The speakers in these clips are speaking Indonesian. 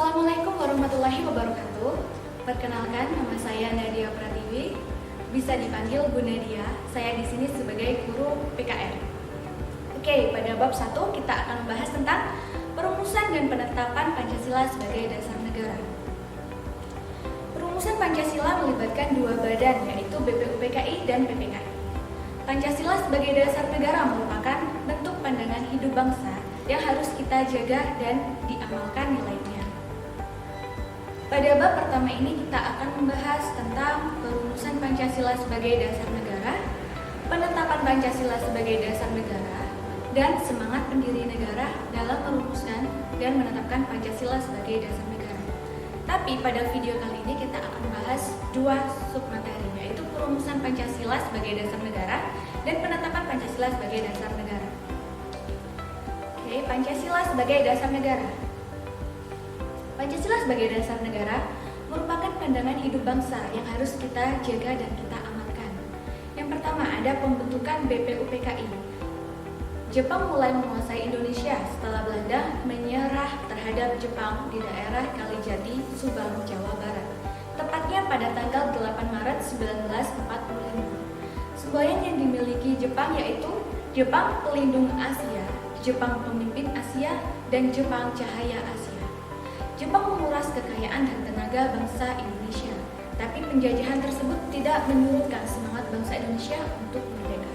Assalamualaikum warahmatullahi wabarakatuh. Perkenalkan, nama saya Nadia Pratiwi, bisa dipanggil Bu Nadia. Saya di sini sebagai guru PKN. Oke, pada bab 1 kita akan membahas tentang perumusan dan penetapan Pancasila sebagai dasar negara. Perumusan Pancasila melibatkan dua badan, yaitu BPUPKI dan PPKI. Pancasila sebagai dasar negara merupakan bentuk pandangan hidup bangsa yang harus kita jaga dan diamalkan nilainya. Pada bab pertama ini kita akan membahas tentang perumusan Pancasila sebagai dasar negara, penetapan Pancasila sebagai dasar negara, dan semangat pendiri negara dalam merumuskan dan menetapkan Pancasila sebagai dasar negara. Tapi pada video kali ini kita akan membahas dua submateri, yaitu perumusan Pancasila sebagai dasar negara dan penetapan Pancasila sebagai dasar negara. Oke, Pancasila sebagai dasar negara. Pancasila sebagai dasar negara merupakan pandangan hidup bangsa yang harus kita jaga dan kita amalkan. Yang pertama ada pembentukan BPUPKI. Jepang mulai menguasai Indonesia setelah Belanda menyerah terhadap Jepang di daerah Kalijati, Subang, Jawa Barat. Tepatnya pada tanggal 8 Maret 1945. Semboyan yang dimiliki Jepang yaitu Jepang Pelindung Asia, Jepang Pemimpin Asia, dan Jepang Cahaya Asia. Jepang menguras kekayaan dan tenaga bangsa Indonesia, tapi penjajahan tersebut tidak menyurutkan semangat bangsa Indonesia untuk merdeka.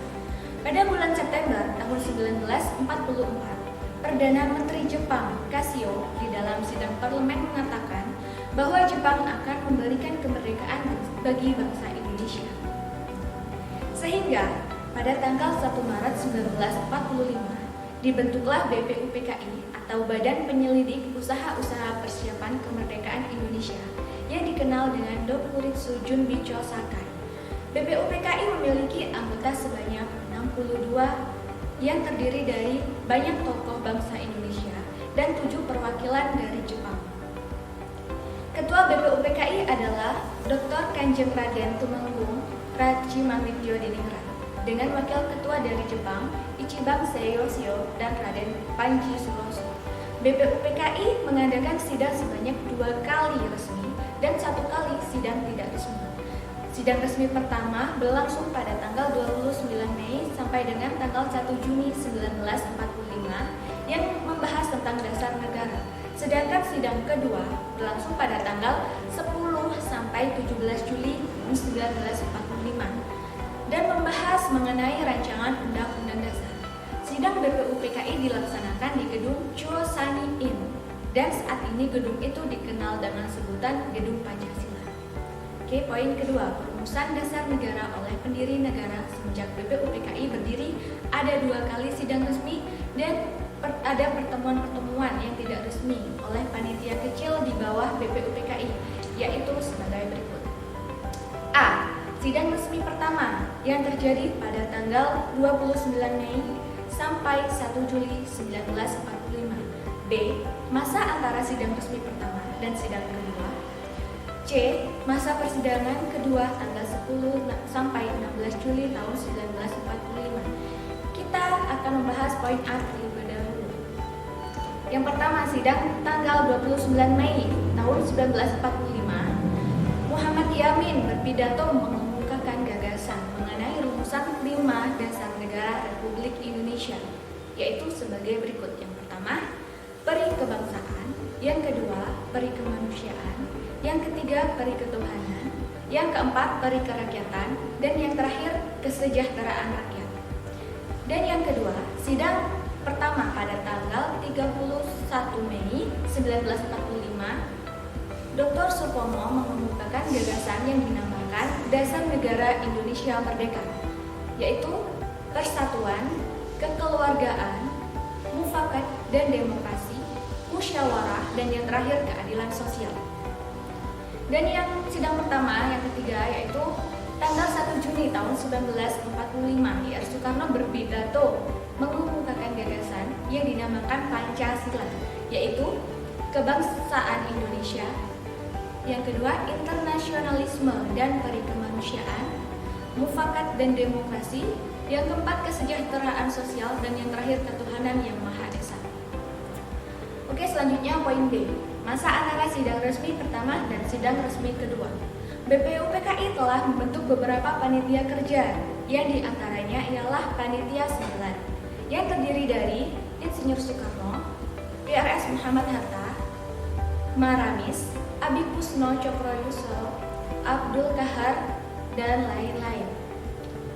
Pada bulan September tahun 1944, Perdana Menteri Jepang Kasio di dalam sidang parlemen mengatakan bahwa Jepang akan memberikan kemerdekaan bagi bangsa Indonesia. Sehingga pada tanggal 1 Maret 1945 dibentuklah BPUPKI atau Badan Penyelidik Usaha-Usaha Persiapan Kemerdekaan Indonesia yang dikenal dengan Dokuritsu Junbicho Sakai. BPUPKI memiliki anggota sebanyak 62 yang terdiri dari banyak tokoh bangsa Indonesia dan 7 perwakilan dari Jepang. Ketua BPUPKI adalah Dr. Kanjeng Raden Tumenggung Rajimangitjodiningrat dengan wakil ketua dari Jepang, Ichiban Seiyoshio dan Raden Panji Suroso. BPUPKI mengadakan sidang sebanyak 2 kali resmi dan 1 kali sidang tidak resmi. Sidang resmi pertama berlangsung pada tanggal 29 Mei sampai dengan tanggal 1 Juni 1945 yang membahas tentang dasar negara. Sedangkan sidang kedua berlangsung pada tanggal 10 sampai 17 Juli 1945 dan membahas mengenai rancangan Undang-Undang Dasar. Sidang BPUPKI dilaksanakan di gedung Chosani-in dan saat ini gedung itu dikenal dengan sebutan Gedung Pancasila. Oke, poin kedua, perumusan dasar negara oleh pendiri negara. Semenjak BPUPKI berdiri, ada 2 kali sidang resmi dan ada pertemuan-pertemuan yang tidak resmi oleh panitia kecil di bawah BPUPKI, yaitu sebagai berikut. A. Sidang resmi pertama yang terjadi pada tanggal 29 Mei sampai 1 Juli 1945. B. Masa antara sidang resmi pertama dan sidang kedua. C. Masa persidangan kedua tanggal 10 sampai 16 Juli tahun 1945. Kita akan membahas poin A terlebih dahulu. Yang pertama, sidang tanggal 29 Mei tahun 1945. Muhammad Yamin berpidato mengemukakan gagasan mengenai rumusan 5 dasar negara Republik Indonesia, yaitu sebagai berikut. Yang pertama, peri kebangsaan, yang kedua, peri kemanusiaan, yang ketiga, peri ketuhanan, yang keempat, peri kerakyatan, dan yang terakhir, kesejahteraan rakyat. Dan yang kedua, sidang pertama pada tanggal 31 Mei 1945, Dr. Supomo mengemukakan gagasan yang dinamakan Dasar Negara Indonesia Merdeka, yaitu persatuan, kekeluargaan, mufakat dan demokrasi, musyawarah, dan yang terakhir keadilan sosial. Dan yang sidang pertama, yang ketiga, yaitu tanggal 1 Juni tahun 1945, R. Soekarno berpidato mengemukakan gagasan yang dinamakan Pancasila, yaitu kebangsaan Indonesia. Yang kedua, internasionalisme dan peri kemanusiaan, mufakat dan demokrasi. Yang keempat, kesejahteraan sosial. Dan yang terakhir, ketuhanan yang Maha Esa. Oke, selanjutnya poin B. Masa antara sidang resmi pertama dan sidang resmi kedua, BPUPKI telah membentuk beberapa panitia kerja, yang diantaranya ialah Panitia 9, yang terdiri dari Insinyur Soekarno, PRS Muhammad Hatta, Maramis, Abi Kusno Cokroyusof, Abdul Kahar, dan lain-lain.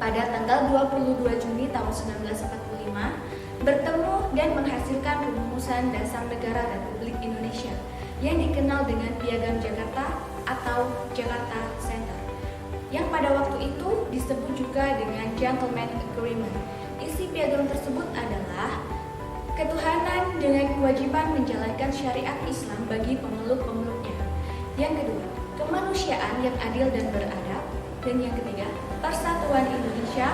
Pada tanggal 22 Juni tahun 1945, bertemu dan menghasilkan rumusan dasar negara Republik Indonesia yang dikenal dengan Piagam Jakarta atau Jakarta Center, yang pada waktu itu disebut juga dengan Gentleman Agreement. Isi piagam tersebut adalah ketuhanan dengan kewajiban menjalankan syariat Islam bagi pemeluk-pemeluknya. Yang kedua, kemanusiaan yang adil dan beradab. Dan yang ketiga, persatuan Indonesia.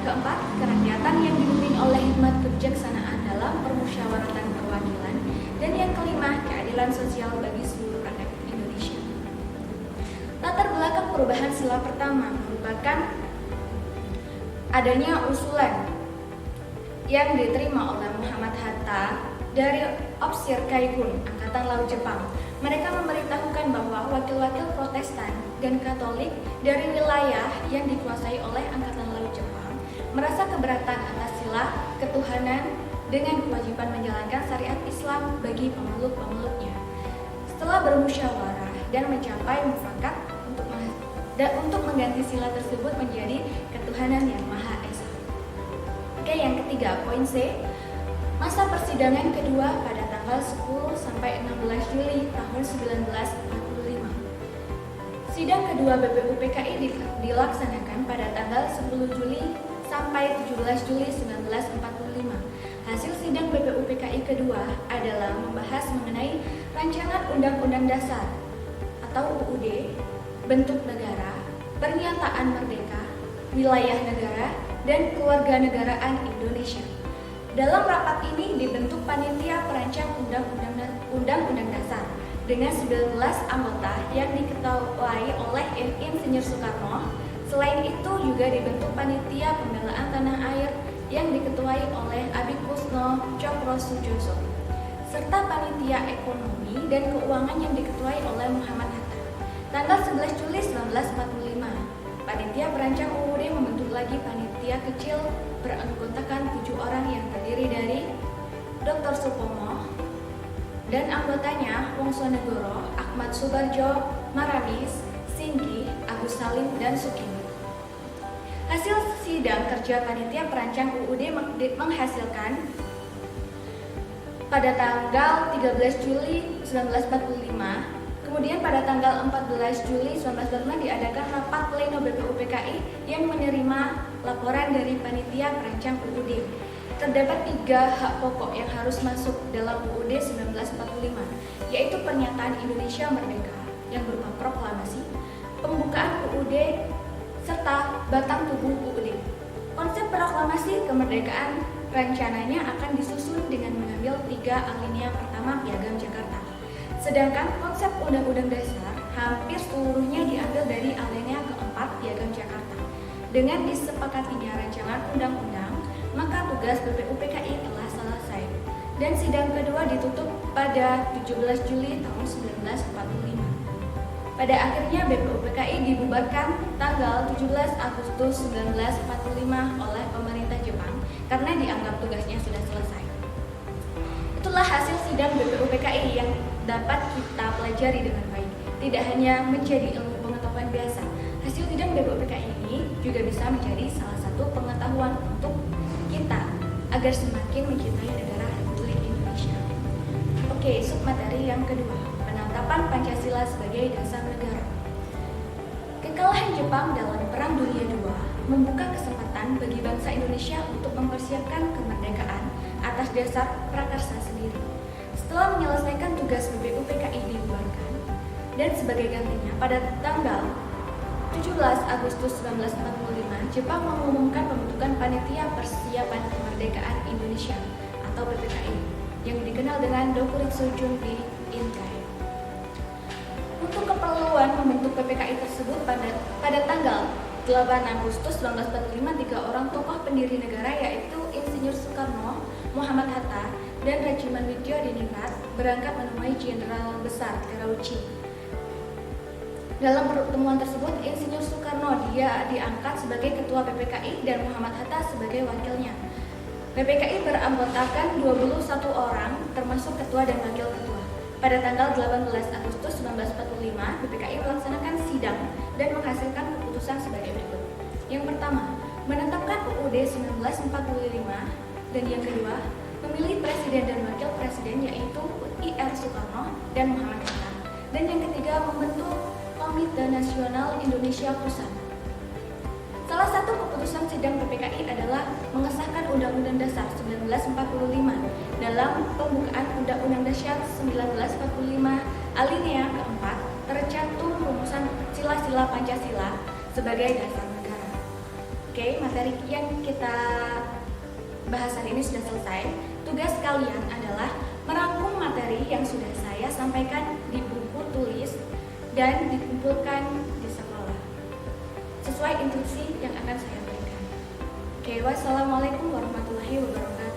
Keempat, kerakyatan yang dipimpin oleh hikmat kebijaksanaan dalam permusyawaratan perwakilan. Dan yang kelima, keadilan sosial bagi seluruh rakyat Indonesia. Latar belakang perubahan sila pertama merupakan adanya usulan yang diterima oleh Muhammad Hatta dari Ofsir Kaigun, Angkatan Laut Jepang. Mereka memberitahukan bahwa wakil-wakil Protestan dan Katolik dari wilayah yang dikuasai oleh Angkatan Laut Jepang merasa keberatan atas sila ketuhanan dengan kewajiban menjalankan syariat Islam bagi pemeluk-pemeluknya. Setelah bermusyawarah dan mencapai mufakat untuk mengganti sila tersebut menjadi ketuhanan yang Maha Esa. Oke, yang ketiga, poin C. Masa persidangan kedua pada tanggal 10 sampai 16 Juli tahun 1945. Sidang kedua BPUPKI dilaksanakan pada tanggal 10 Juli sampai 17 Juli 1945. Hasil sidang BPUPKI kedua adalah membahas mengenai Rancangan Undang-Undang Dasar atau UUD, bentuk negara, pernyataan merdeka, wilayah negara, dan kewarganegaraan Indonesia. Dalam rapat ini dibentuk panitia perancang Undang-Undang Dasar dengan 19 anggota yang diketuai oleh Insinyur Soekarno. Selain itu juga dibentuk panitia pembelaan tanah air yang diketuai oleh Abi Kusno Cokrosujoso, serta panitia ekonomi dan keuangan yang diketuai oleh Muhammad Hatta. Tanggal 11 Juli 1945, panitia perancang UUD membentuk lagi panitia kecil beranggotakan 7 orang yang terdiri dari Dr. Supomo dan anggotanya Wongso Negoro, Ahmad Subarjo, Maramis, Singgi, Agus Salim, dan Sukini. Hasil sidang kerja panitia perancang UUD menghasilkan pada tanggal 13 Juli 1945, kemudian pada tanggal 14 Juli 1945 diadakan rapat pleno BPUPKI yang menerima laporan dari panitia perancang UUD. Terdapat 3 hak pokok yang harus masuk dalam UUD 1945, yaitu pernyataan Indonesia Merdeka yang berupa proklamasi, pembukaan UUD, serta batang tubuh UUD. Konsep proklamasi kemerdekaan rencananya akan disusun dengan mengambil 3 alinea pertama Piagam Jakarta. Sedangkan konsep Undang-Undang Dasar hampir seluruhnya diambil dari alinea keempat Piagam Jakarta. Dengan disepakatinya rancangan undang-undang, maka tugas BPUPKI telah selesai. Dan sidang kedua ditutup pada 17 Juli tahun 1945. Pada akhirnya BPUPKI dibubarkan tanggal 17 Agustus 1945 oleh pemerintah Jepang karena dianggap tugasnya sudah selesai. Itulah hasil sidang BPUPKI yang dapat kita pelajari dengan baik. Tidak hanya menjadi ilmu pengetahuan biasa, hasil sidang BPUPKI ini juga bisa menjadi salah satu pengetahuan untuk kita agar semakin mencintai negara Republik Indonesia. Oke, submateri yang kedua, penetapan Pancasila sebagai dasar negara. Kekalahan Jepang dalam Perang Dunia II membuka kesempatan bagi bangsa Indonesia untuk mempersiapkan kemerdekaan atas dasar prakarsa sendiri. Setelah menyelesaikan tugas BPUPKI dibubarkan, dan sebagai gantinya pada tanggal 17 Agustus 1945, Jepang mengumumkan pembentukan Panitia Persiapan Kemerdekaan Indonesia atau PPKI yang dikenal dengan Dokuritsu Junpei Inkai. Untuk keperluan membentuk PPKI tersebut pada tanggal 8 Agustus 1945, 3 orang tokoh pendiri negara yaitu Insinyur Soekarno, Muhammad Hatta dan Regimen Widyadiningrat berangkat menemui Jenderal Besar Terauchi. Dalam pertemuan tersebut, Insinyur Soekarno dia diangkat sebagai Ketua PPKI dan Muhammad Hatta sebagai wakilnya. PPKI beranggotakan 21 orang, termasuk ketua dan wakil ketua. Pada tanggal 18 Agustus 1945, PPKI melaksanakan sidang dan menghasilkan keputusan sebagai berikut. Yang pertama, menetapkan UUD 1945, dan yang kedua, memilih presiden dan wakil presiden yaitu I.R. Soekarno dan Muhammad Hatta. Dan yang ketiga, membentuk Komite Nasional Indonesia Pusat. Salah satu keputusan sidang PPKI adalah mengesahkan Undang-Undang Dasar 1945 dalam pembukaan Undang-Undang Dasar 1945 alinea keempat tercantum rumusan sila-sila Pancasila sebagai dasar negara. Oke, materi yang kita bahas hari ini sudah selesai. Tugas kalian adalah merangkum materi yang sudah saya sampaikan di buku tulis dan dikumpulkan di sekolah sesuai instruksi yang akan saya berikan. Oke, wassalamualaikum warahmatullahi wabarakatuh.